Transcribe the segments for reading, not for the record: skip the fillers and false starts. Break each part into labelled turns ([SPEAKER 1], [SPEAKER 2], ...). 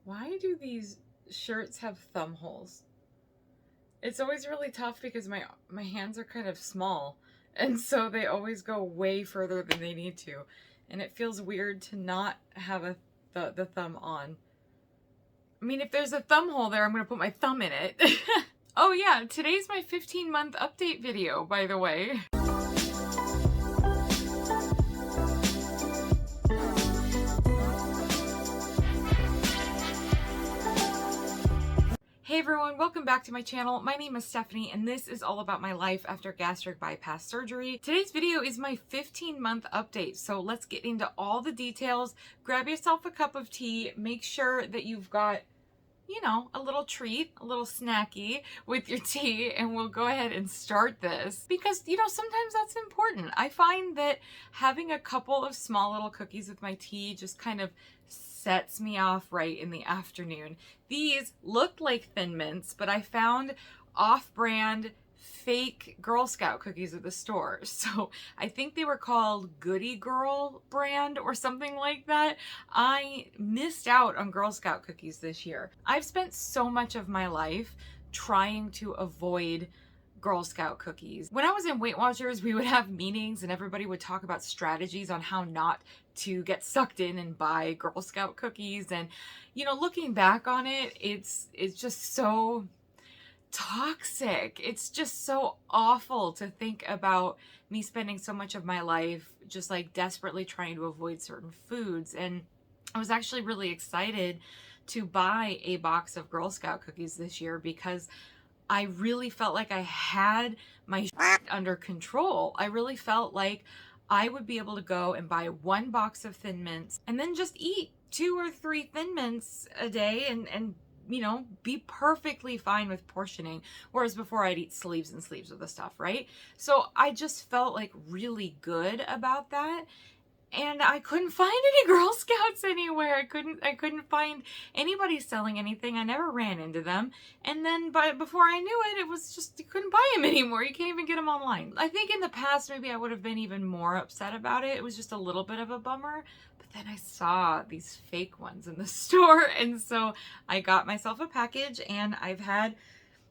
[SPEAKER 1] Why do these shirts have thumb holes? It's always really tough because my hands are kind of small, and so they always go way further than they need to. And it feels weird to not have the thumb on. I mean, if there's a thumb hole there, I'm going to put my thumb in it. Oh yeah, today's my 15-month update video, by the way. Hey everyone, welcome back to my channel. My name is Stephanie and this is all about my life after gastric bypass surgery. Today's video is my 15-month update, so let's get into all the details. Grab yourself a cup of tea, make sure that you've got, you know, a little treat, a little snacky with your tea, and we'll go ahead and start this because, you know, sometimes that's important. I find that having a couple of small little cookies with my tea just kind of sets me off right in the afternoon. These looked like Thin Mints, but I found off-brand fake Girl Scout cookies at the store. So I think they were called Goody Girl brand or something like that. I missed out on Girl Scout cookies this year. I've spent so much of my life trying to avoid Girl Scout cookies. When I was in Weight Watchers, we would have meetings and everybody would talk about strategies on how not to get sucked in and buy Girl Scout cookies. And, you know, looking back on it, it's just so toxic. It's just so awful to think about me spending so much of my life just like desperately trying to avoid certain foods. And I was actually really excited to buy a box of Girl Scout cookies this year because I really felt like I had my shit under control. I really felt like I would be able to go and buy one box of Thin Mints and then just eat 2 or 3 Thin Mints a day and you know, be perfectly fine with portioning. Whereas before I'd eat sleeves and sleeves of the stuff, right? So I just felt like really good about that. And I couldn't find any Girl Scouts anywhere. I couldn't find anybody selling anything. I never ran into them. And then before I knew it, it was just, you couldn't buy them anymore. You can't even get them online. I think in the past, maybe I would have been even more upset about it. It was just a little bit of a bummer. But then I saw these fake ones in the store. And so I got myself a package and I've had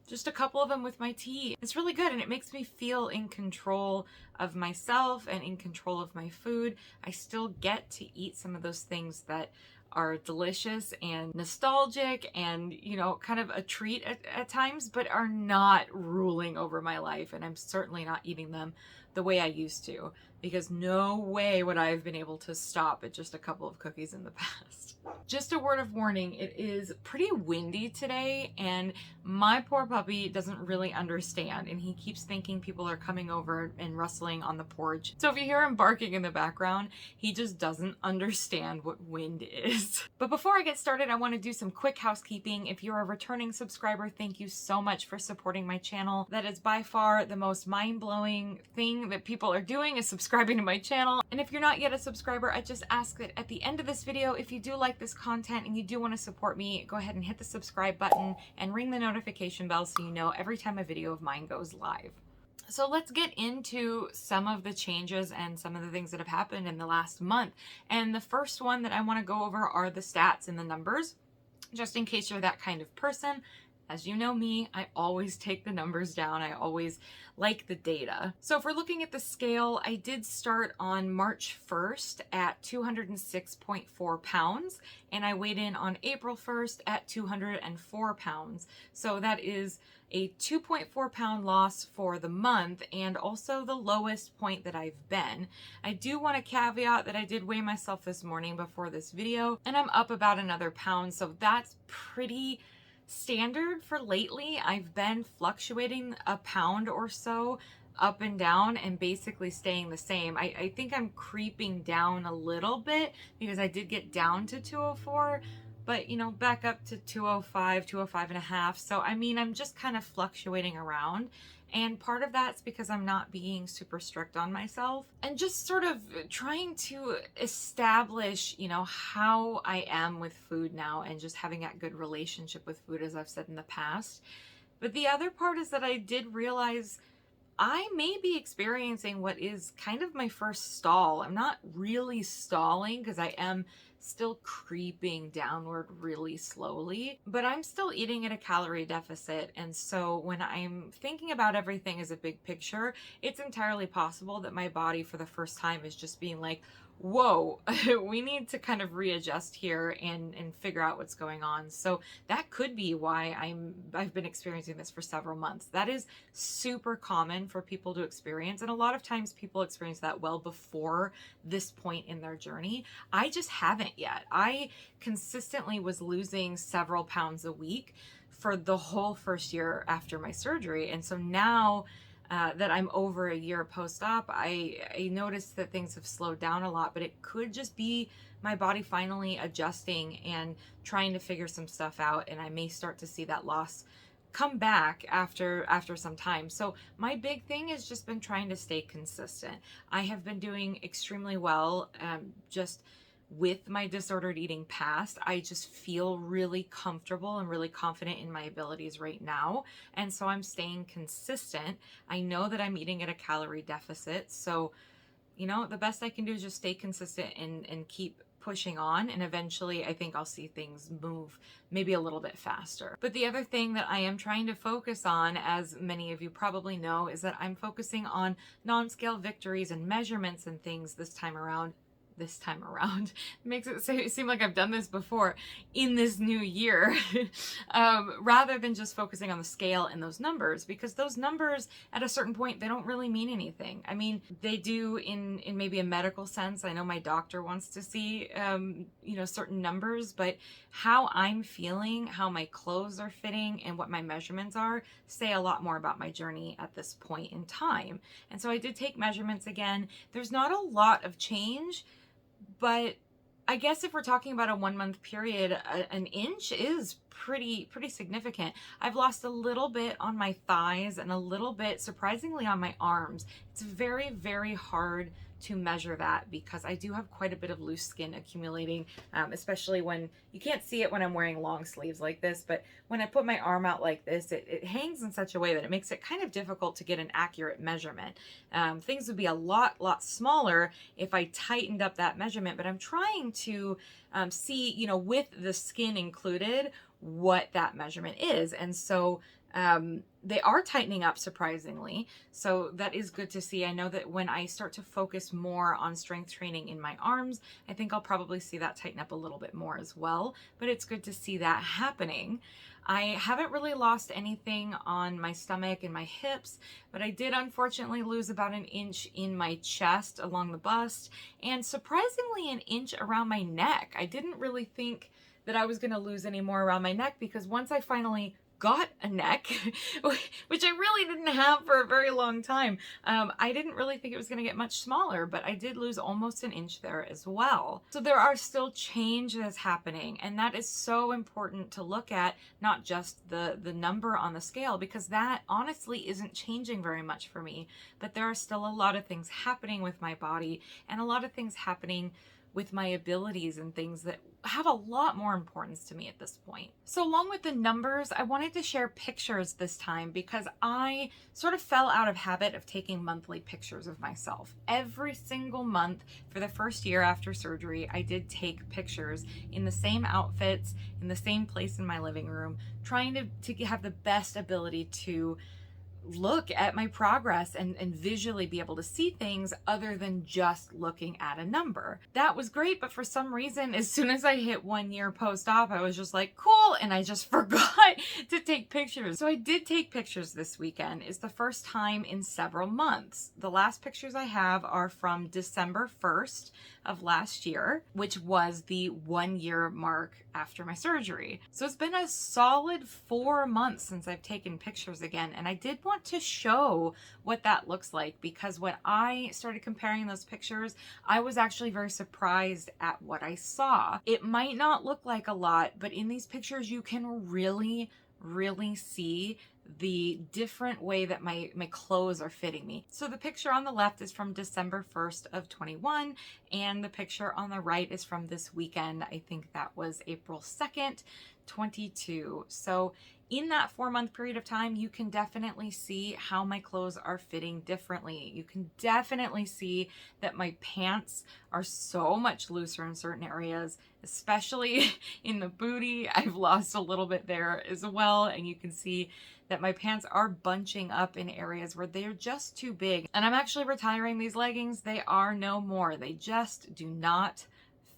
[SPEAKER 1] just a couple of them with my tea. It's really good and it makes me feel in control of myself and in control of my food. I still get to eat some of those things that are delicious and nostalgic and, you know, kind of a treat at times, but are not ruling over my life. And I'm certainly not eating them the way I used to, because no way would I have been able to stop at just a couple of cookies in the past. Just a word of warning, it is pretty windy today and my poor puppy doesn't really understand and he keeps thinking people are coming over and rustling on the porch. So if you hear him barking in the background, he just doesn't understand what wind is. But before I get started, I want to do some quick housekeeping. If you're a returning subscriber, thank you so much for supporting my channel. That is by far the most mind-blowing thing that people are doing, is subscribing to my channel. And if you're not yet a subscriber, I just ask that at the end of this video, if you do like this content and you do want to support me, go ahead and hit the subscribe button and ring the notification bell so you know every time a video of mine goes live. So let's get into some of the changes and some of the things that have happened in the last month. And the first one that I want to go over are the stats and the numbers, just in case you're that kind of person. As you know me, I always take the numbers down. I always like the data. So if we're looking at the scale, I did start on March 1st at 206.4 pounds, and I weighed in on April 1st at 204 pounds. So that is a 2.4 pound loss for the month and also the lowest point that I've been. I do want to caveat that I did weigh myself this morning before this video, and I'm up about another pound. So that's pretty standard for lately. I've been fluctuating a pound or so up and down and basically staying the same. I think I'm creeping down a little bit because I did get down to 204, but you know, back up to 205, 205 and a half. So I mean, I'm just kind of fluctuating around. And part of that's because I'm not being super strict on myself and just sort of trying to establish, you know, how I am with food now and just having that good relationship with food, as I've said in the past. But the other part is that I did realize I may be experiencing what is kind of my first stall. I'm not really stalling because I am still creeping downward really slowly, but I'm still eating at a calorie deficit. And so when I'm thinking about everything as a big picture, it's entirely possible that my body for the first time is just being like, whoa, we need to kind of readjust here and figure out what's going on. So that could be why I've been experiencing this for several months. That is super common for people to experience, and a lot of times people experience that well before this point in their journey. I just haven't yet. I consistently was losing several pounds a week for the whole first year after my surgery, and so now that I'm over a year post-op, I noticed that things have slowed down a lot, but it could just be my body finally adjusting and trying to figure some stuff out, and I may start to see that loss come back after some time. So my big thing has just been trying to stay consistent. I have been doing extremely well, just with my disordered eating past. I just feel really comfortable and really confident in my abilities right now. And so I'm staying consistent. I know that I'm eating at a calorie deficit. So, you know, the best I can do is just stay consistent and keep pushing on, and eventually I think I'll see things move maybe a little bit faster. But the other thing that I am trying to focus on, as many of you probably know, is that I'm focusing on non-scale victories and measurements and things this time around. Makes it seem like I've done this before in this new year, rather than just focusing on the scale and those numbers, because those numbers at a certain point, they don't really mean anything. I mean, they do in maybe a medical sense. I know my doctor wants to see, you know, certain numbers, but how I'm feeling, how my clothes are fitting, and what my measurements are say a lot more about my journey at this point in time. And so I did take measurements again. There's not a lot of change, but I guess if we're talking about a 1 month period, an inch is pretty significant. I've lost a little bit on my thighs and a little bit, surprisingly, on my arms. It's very, very hard to measure that because I do have quite a bit of loose skin accumulating, especially when you can't see it when I'm wearing long sleeves like this, but when I put my arm out like this, it hangs in such a way that it makes it kind of difficult to get an accurate measurement. Things would be a lot smaller if I tightened up that measurement, but I'm trying to see, you know, with the skin included, what that measurement is. And so they are tightening up, surprisingly. So that is good to see. I know that when I start to focus more on strength training in my arms, I think I'll probably see that tighten up a little bit more as well. But it's good to see that happening. I haven't really lost anything on my stomach and my hips, but I did unfortunately lose about an inch in my chest along the bust, and surprisingly an inch around my neck. I didn't really think that I was going to lose any more around my neck, because once I finally got a neck, which I really didn't have for a very long time, I didn't really think it was going to get much smaller, but I did lose almost an inch there as well. So there are still changes happening, and that is so important to look at, not just the number on the scale, because that honestly isn't changing very much for me, but there are still a lot of things happening with my body and a lot of things happening with my abilities and things that have a lot more importance to me at this point. So along with the numbers, I wanted to share pictures this time because I sort of fell out of habit of taking monthly pictures of myself. Every single month for the first year after surgery, I did take pictures in the same outfits, in the same place in my living room, trying to have the best ability to look at my progress and visually be able to see things other than just looking at a number. That was great, but for some reason, as soon as I hit 1 year post-op, I was just like, cool, and I just forgot to take pictures. So I did take pictures this weekend. It's the first time in several months. The last pictures I have are from December 1st of last year, which was the 1 year mark after my surgery. So it's been a solid 4 months since I've taken pictures again, and I did want to show what that looks like, because when I started comparing those pictures, I was actually very surprised at what I saw. It might not look like a lot, but in these pictures you can really see the different way that my clothes are fitting me. So the picture on the left is from December 1st of 21, and the picture on the right is from this weekend. I think that was April 2nd, 22. So in that 4-month period of time, you can definitely see how my clothes are fitting differently. You can definitely see that my pants are so much looser in certain areas, especially in the booty. I've lost a little bit there as well. And you can see that my pants are bunching up in areas where they're just too big. And I'm actually retiring these leggings. They are no more. They just do not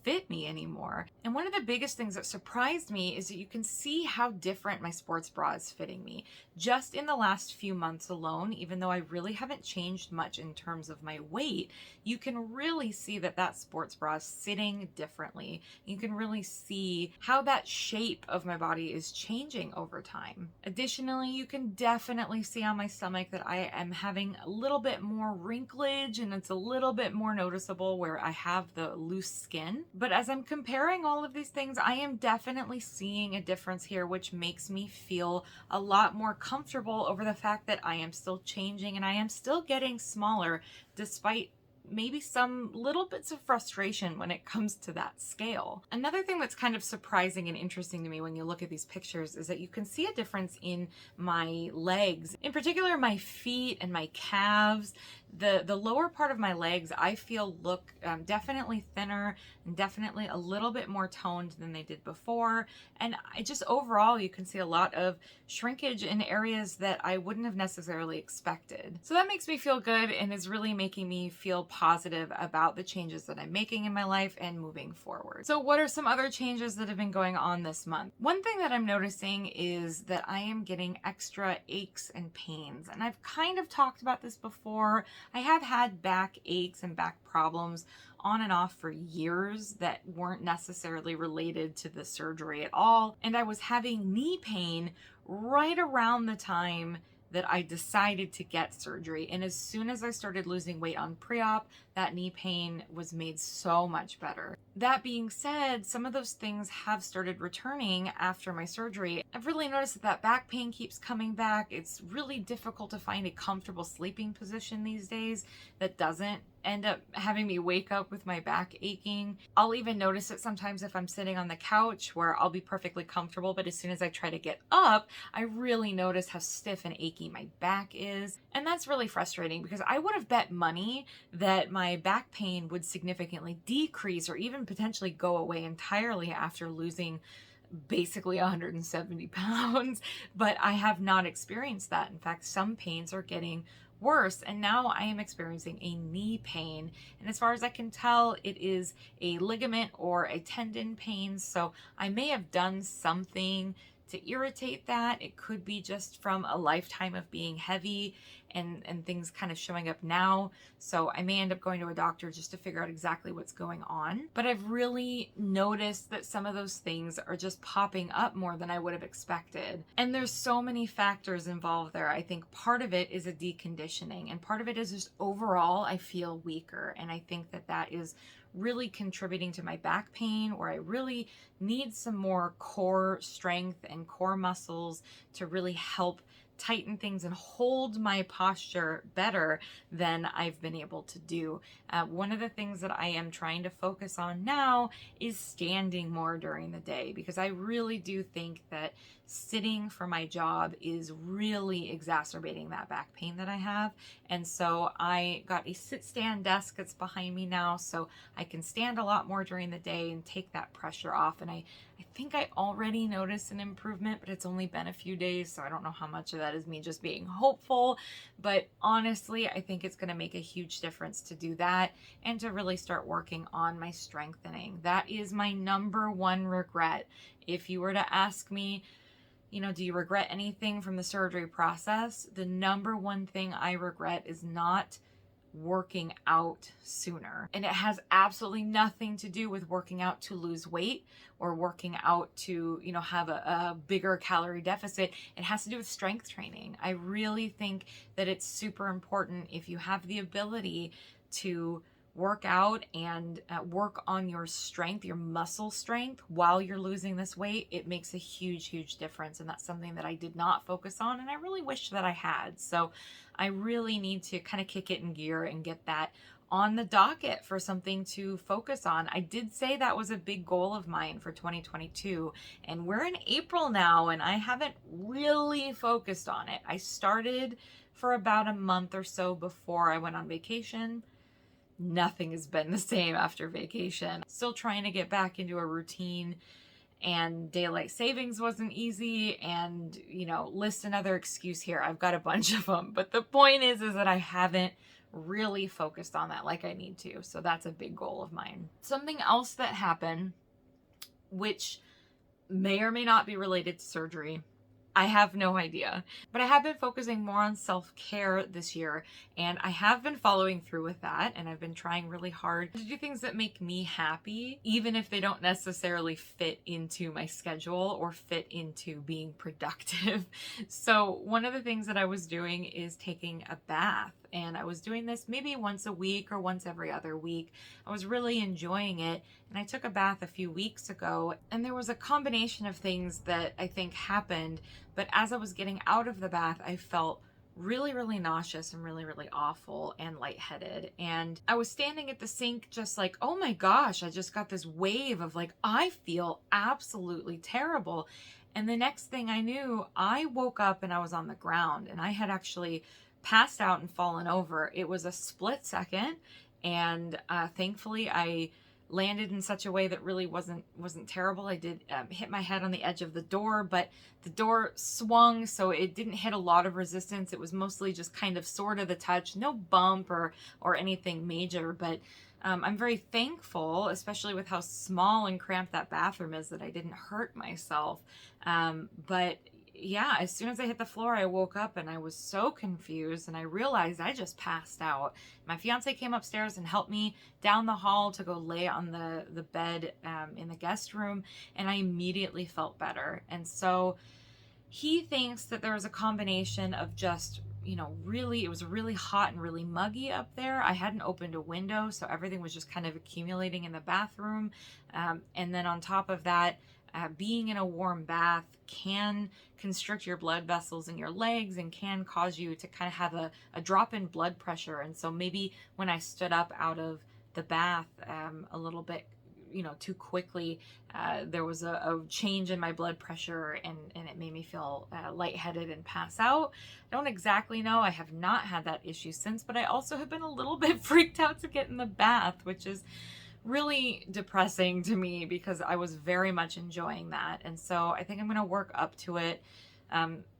[SPEAKER 1] fit me anymore. And one of the biggest things that surprised me is that you can see how different my sports bra is fitting me just in the last few months alone. Even though I really haven't changed much in terms of my weight, you can really see that that sports bra is sitting differently. You can really see how that shape of my body is changing over time. Additionally, you can definitely see on my stomach that I am having a little bit more wrinklage, and it's a little bit more noticeable where I have the loose skin. But as I'm comparing all of these things, I am definitely seeing a difference here, which makes me feel a lot more comfortable over the fact that I am still changing and I am still getting smaller, despite maybe some little bits of frustration when it comes to that scale. Another thing that's kind of surprising and interesting to me when you look at these pictures is that you can see a difference in my legs, in particular my feet and my calves. The lower part of my legs, I feel look definitely thinner and definitely a little bit more toned than they did before. And I just overall, you can see a lot of shrinkage in areas that I wouldn't have necessarily expected. So that makes me feel good and is really making me feel positive about the changes that I'm making in my life and moving forward. So what are some other changes that have been going on this month? One thing that I'm noticing is that I am getting extra aches and pains. And I've kind of talked about this before. I have had back aches and back problems on and off for years that weren't necessarily related to the surgery at all. And I was having knee pain right around the time that I decided to get surgery. And as soon as I started losing weight on pre-op, that knee pain was made so much better. That being said, some of those things have started returning after my surgery. I've really noticed that that back pain keeps coming back. It's really difficult to find a comfortable sleeping position these days that doesn't end up having me wake up with my back aching. I'll even notice it sometimes if I'm sitting on the couch where I'll be perfectly comfortable, but as soon as I try to get up, I really notice how stiff and achy my back is. And that's really frustrating because I would have bet money that my back pain would significantly decrease or even potentially go away entirely after losing basically 170 pounds, but I have not experienced that. In fact, some pains are getting worse, and now I am experiencing a knee pain, and as far as I can tell, it is a ligament or a tendon pain, so I may have done something to irritate that. It could be just from a lifetime of being heavy and things kind of showing up now. So I may end up going to a doctor just to figure out exactly what's going on. But I've really noticed that some of those things are just popping up more than I would have expected. And there's so many factors involved there. I think part of it is a deconditioning, and part of it is just overall I feel weaker. And I think that that is really contributing to my back pain, where I really need some more core strength and core muscles to really help tighten things and hold my posture better than I've been able to do. One of the things that I am trying to focus on now is standing more during the day, because I really do think that sitting for my job is really exacerbating that back pain that I have. And so I got a sit-stand desk that's behind me now, so I can stand a lot more during the day and take that pressure off. And I think I already noticed an improvement, but it's only been a few days, so I don't know how much of that is me just being hopeful. But honestly, I think it's going to make a huge difference to do that and to really start working on my strengthening. That is my number one regret. If you were to ask me, do you regret anything from the surgery process? The number one thing I regret is not working out sooner. And it has absolutely nothing to do with working out to lose weight or working out to, have a bigger calorie deficit. It has to do with strength training. I really think that it's super important, if you have the ability to work out and work on your strength, your muscle strength, while you're losing this weight. It makes a huge, huge difference. And that's something that I did not focus on, and I really wish that I had. So I really need to kind of kick it in gear and get that on the docket for something to focus on. I did say that was a big goal of mine for 2022, and we're in April now and I haven't really focused on it. I started for about a month or so before I went on vacation. Nothing has been the same after vacation. Still trying to get back into a routine, and daylight savings wasn't easy, and list another excuse here. I've got a bunch of them, but the point is that I haven't really focused on that like I need to. So that's a big goal of mine. Something else that happened, which may or may not be related to surgery, I have no idea, but I have been focusing more on self-care this year, and I have been following through with that, and I've been trying really hard to do things that make me happy, even if they don't necessarily fit into my schedule or fit into being productive. So one of the things that I was doing is taking a bath, and I was doing this maybe once a week or once every other week. I was really enjoying it, and I took a bath a few weeks ago, and there was a combination of things that I think happened. But as I was getting out of the bath, I felt really, really nauseous and really, really awful and lightheaded. And I was standing at the sink just like, oh my gosh, I just got this wave of like, I feel absolutely terrible. And the next thing I knew, I woke up and I was on the ground, and I had actually passed out and fallen over. It was a split second, and thankfully I landed in such a way that really wasn't terrible. I did hit my head on the edge of the door, but the door swung, so it didn't hit a lot of resistance. It was mostly just kind of sort of the touch, no bump or anything major. But I'm very thankful, especially with how small and cramped that bathroom is, that I didn't hurt myself. But yeah, as soon as I hit the floor, I woke up and I was so confused, and I realized I just passed out. My fiance came upstairs and helped me down the hall to go lay on the bed in the guest room, and I immediately felt better. And so he thinks that there was a combination of just, really, it was really hot and really muggy up there. I hadn't opened a window, so everything was just kind of accumulating in the bathroom. And then on top of that, being in a warm bath can constrict your blood vessels in your legs and can cause you to kind of have a drop in blood pressure. And so maybe when I stood up out of the bath a little bit, too quickly, there was a change in my blood pressure, and it made me feel lightheaded and pass out. I don't exactly know. I have not had that issue since, but I also have been a little bit freaked out to get in the bath, which is really depressing to me because I was very much enjoying that. And so I think I'm going to work up to it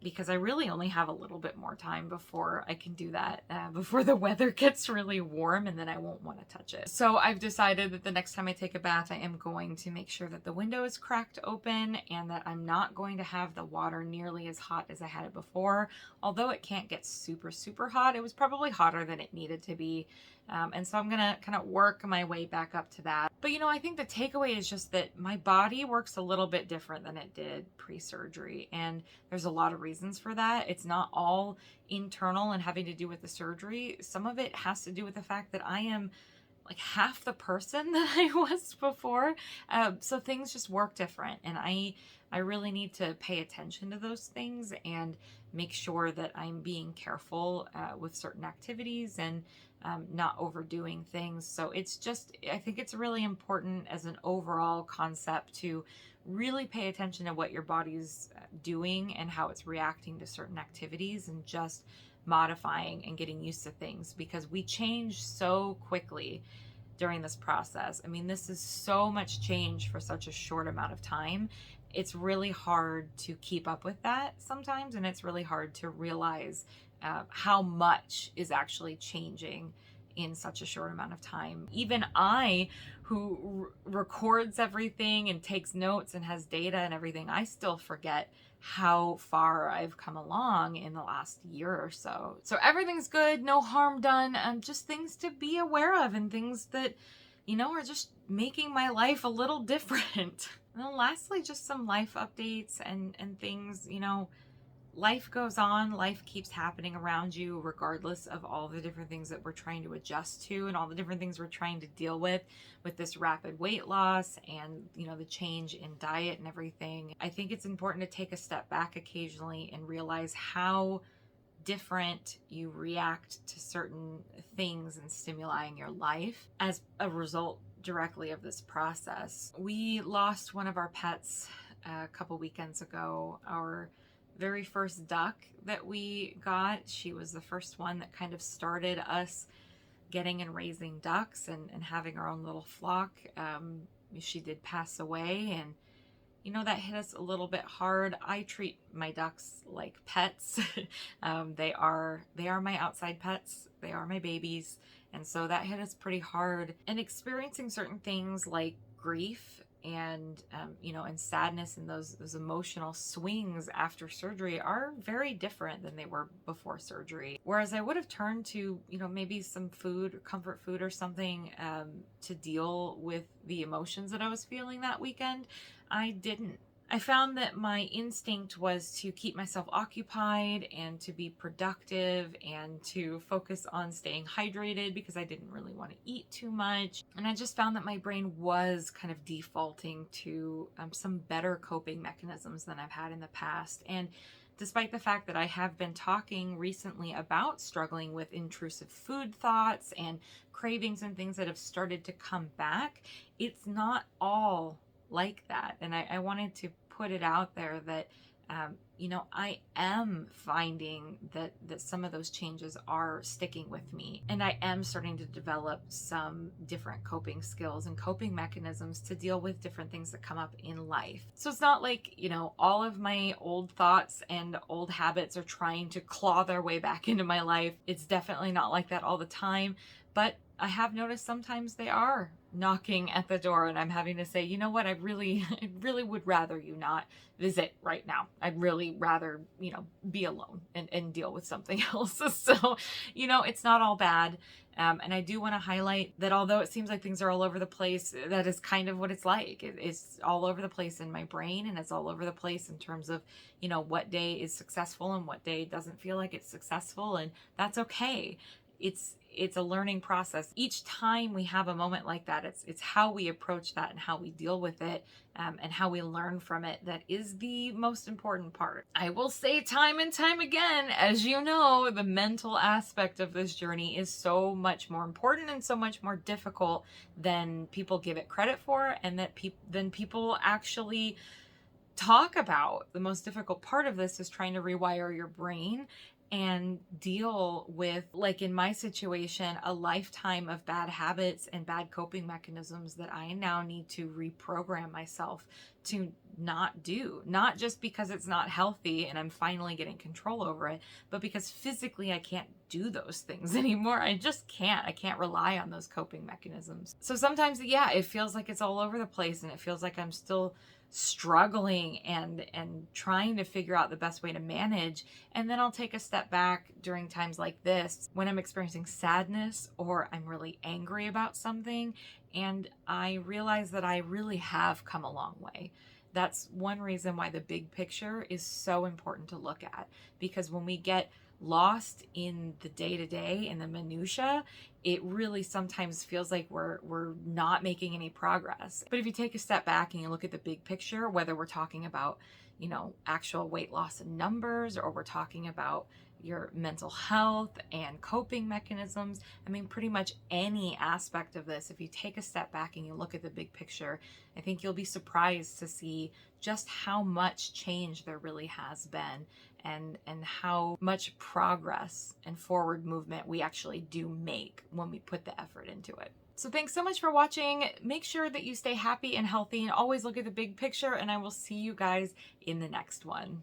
[SPEAKER 1] because I really only have a little bit more time before I can do that, before the weather gets really warm, and then I won't want to touch it. So I've decided that the next time I take a bath, I am going to make sure that the window is cracked open and that I'm not going to have the water nearly as hot as I had it before. Although it can't get super, super hot, it was probably hotter than it needed to be. And so I'm going to kind of work my way back up to that. But, I think the takeaway is just that my body works a little bit different than it did pre-surgery. And there's a lot of reasons for that. It's not all internal and having to do with the surgery. Some of it has to do with the fact that I am like half the person that I was before. So things just work different. And I really need to pay attention to those things and make sure that I'm being careful with certain activities and not overdoing things. So I think it's really important as an overall concept to really pay attention to what your body's doing and how it's reacting to certain activities, and just modifying and getting used to things, because we change so quickly during this process. I mean, this is so much change for such a short amount of time. It's really hard to keep up with that sometimes, and it's really hard to realize how much is actually changing in such a short amount of time. Even I, who records everything and takes notes and has data and everything, I still forget how far I've come along in the last year or so. So everything's good, no harm done, and just things to be aware of, and things that, are just making my life a little different. And then lastly, just some life updates and things, life goes on, life keeps happening around you, regardless of all the different things that we're trying to adjust to and all the different things we're trying to deal with this rapid weight loss and, the change in diet and everything. I think it's important to take a step back occasionally and realize how different you react to certain things and stimuli in your life as a result directly of this process. We lost one of our pets a couple weekends ago. Our very first duck that we got, she was the first one that kind of started us getting and raising ducks and having our own little flock. She did pass away, and you know, that hit us a little bit hard. I treat my ducks like pets. They are my outside pets. They are my babies. And so that hit us pretty hard. And experiencing certain things like grief and, you know, and sadness and those emotional swings after surgery are very different than they were before surgery. Whereas I would have turned to, you know, maybe some food, comfort food or something, to deal with the emotions that I was feeling that weekend, I didn't. I found that my instinct was to keep myself occupied and to be productive and to focus on staying hydrated because I didn't really want to eat too much. And I just found that my brain was kind of defaulting to some better coping mechanisms than I've had in the past. And despite the fact that I have been talking recently about struggling with intrusive food thoughts and cravings and things that have started to come back, it's not all like that. And I wanted to put it out there that, you know, I am finding that some of those changes are sticking with me. And I am starting to develop some different coping skills and coping mechanisms to deal with different things that come up in life. So it's not like, you know, all of my old thoughts and old habits are trying to claw their way back into my life. It's definitely not like that all the time. But I have noticed sometimes they are knocking at the door and I'm having to say, you know what, I really would rather you not visit right now. I'd really rather, you know, be alone and deal with something else. So, you know, it's not all bad. And I do want to highlight that although it seems like things are all over the place, that is kind of what it's like. It's all over the place in my brain, and it's all over the place in terms of, you know, what day is successful and what day doesn't feel like it's successful. And that's okay. It's a learning process. Each time we have a moment like that, it's how we approach that and how we deal with it, and how we learn from it that is the most important part. I will say time and time again, as you know, the mental aspect of this journey is so much more important and so much more difficult than people give it credit for, and that than people actually talk about. The most difficult part of this is trying to rewire your brain and deal with, like in my situation, a lifetime of bad habits and bad coping mechanisms that I now need to reprogram myself to not do. Not just because it's not healthy and I'm finally getting control over it, but because physically I can't do those things anymore. I just can't. I can't rely on those coping mechanisms. So sometimes, yeah, it feels like it's all over the place and it feels like I'm still struggling and trying to figure out the best way to manage. And then I'll take a step back during times like this when I'm experiencing sadness or I'm really angry about something, and I realize that I really have come a long way. That's one reason why the big picture is so important to look at, because when we get lost in the day-to-day and the minutia, it really sometimes feels like we're not making any progress. But if you take a step back and you look at the big picture, whether we're talking about, you know, actual weight loss and numbers, or we're talking about your mental health and coping mechanisms, I mean, pretty much any aspect of this, if you take a step back and you look at the big picture, I think you'll be surprised to see just how much change there really has been, and how much progress and forward movement we actually do make when we put the effort into it. So thanks so much for watching. Make sure that you stay happy and healthy and always look at the big picture, and I will see you guys in the next one.